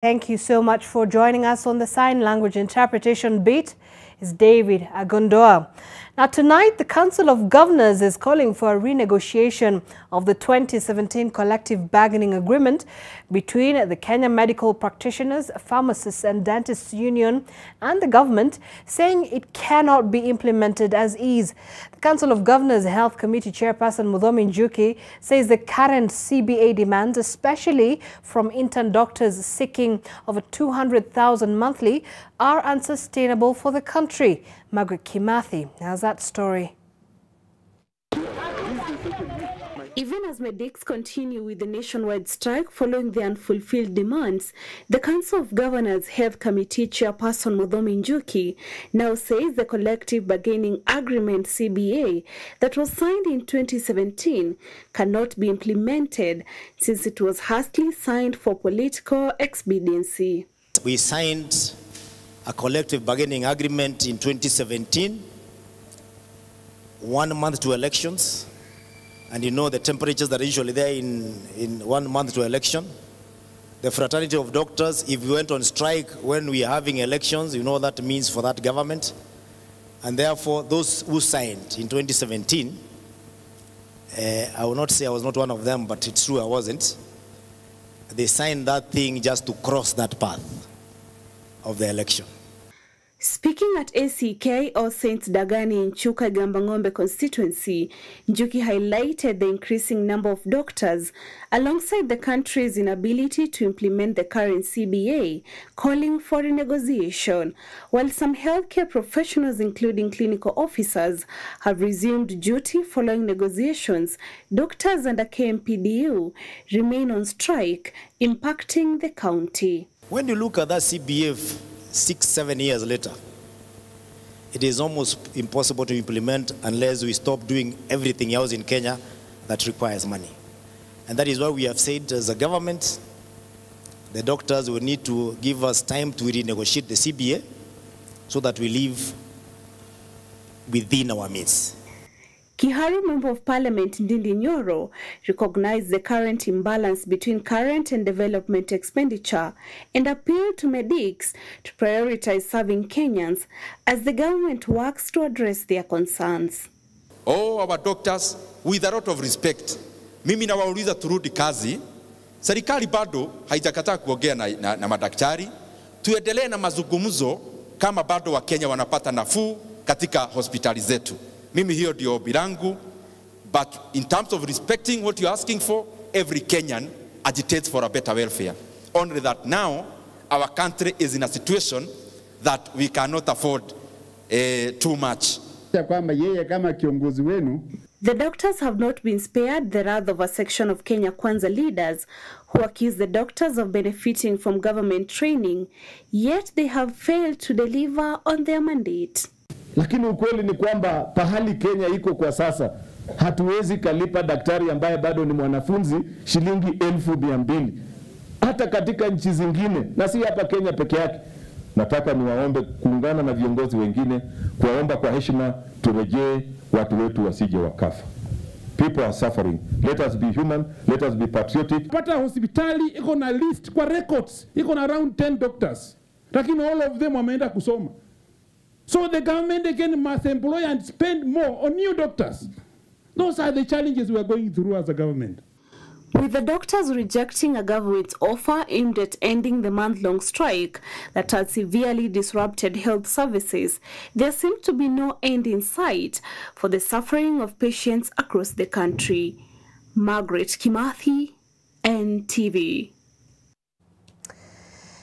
Thank you so much for joining us on the Sign Language Interpretation Beat. It's David Agondoa. Now tonight, the Council of Governors is calling for a renegotiation of the 2017 collective bargaining agreement between the Kenya Medical Practitioners, Pharmacists and Dentists Union and the government, saying it cannot be implemented as is. The Council of Governors Health Committee Chairperson Muthomi Njuki says the current CBA demands, especially from intern doctors seeking over 200,000 monthly, are unsustainable for the country. Margaret Kimathi has that story. Even as medics continue with the nationwide strike following the unfulfilled demands, the Council of Governors Health Committee Chairperson Muthomi Njuki now says the collective bargaining agreement CBA that was signed in 2017 cannot be implemented since it was hastily signed for political expediency. We signed a collective bargaining agreement in 2017, 1 month to elections. And you know the temperatures that are usually there in 1 month to election. The fraternity of doctors, if we went on strike when we are having elections, you know what that means for that government. And therefore, those who signed in 2017, I will not say I was not one of them, but it's true I wasn't. They signed that thing just to cross that path of the election. Speaking at ACK or St. Dagani in Chuka Gambangombe constituency, Njuki highlighted the increasing number of doctors alongside the country's inability to implement the current CBA, calling for renegotiation, while some healthcare professionals, including clinical officers, have resumed duty following negotiations. Doctors under KMPDU remain on strike, impacting the county. When you look at that CBA 6-7 years later, it is almost impossible to implement unless we stop doing everything else in Kenya that requires money. And that is why we have said as a government, the doctors will need to give us time to renegotiate the CBA so that we live within our means. Kiharu Member of Parliament Ndindi Nyoro recognized the current imbalance between current and development expenditure and appealed to medics to prioritize serving Kenyans as the government works to address their concerns. All our doctors, with a lot of respect, mimi nawauliza turudi kazi. Serikali bado haijakataa kuongea na madaktari. Tuendelee na mazungumzo kama bado wa Kenya wanapata nafuu katika hospitali zetu. Mimi hiyo ndio ombi langu, but in terms of respecting what you're asking for, every Kenyan agitates for a better welfare. Only that now our country is in a situation that we cannot afford too much. The doctors have not been spared the wrath of a section of Kenya Kwanza leaders who accuse the doctors of benefiting from government training, yet they have failed to deliver on their mandate. Lakini ukweli ni kwamba pahali Kenya iko kwa sasa, hatuwezi kalipa daktari ambaye bado ni mwanafunzi shilingi 1,200. Hata katika nchi zingine, na si hapa Kenya peke yake. Nataka niwaombe kuungana na viongozi wengine, kuwaomba kwa heshima turejee watu wetu wasije wakafa. People are suffering. Let us be human, let us be patriotic. Pata hospitali iko na list kwa records, iko na around 10 doctors. Lakini all of them wameenda kusoma. So the government again must employ and spend more on new doctors. Those are the challenges we are going through as a government. With the doctors rejecting a government's offer aimed at ending the month-long strike that had severely disrupted health services, there seemed to be no end in sight for the suffering of patients across the country. Margaret Kimathi, NTV.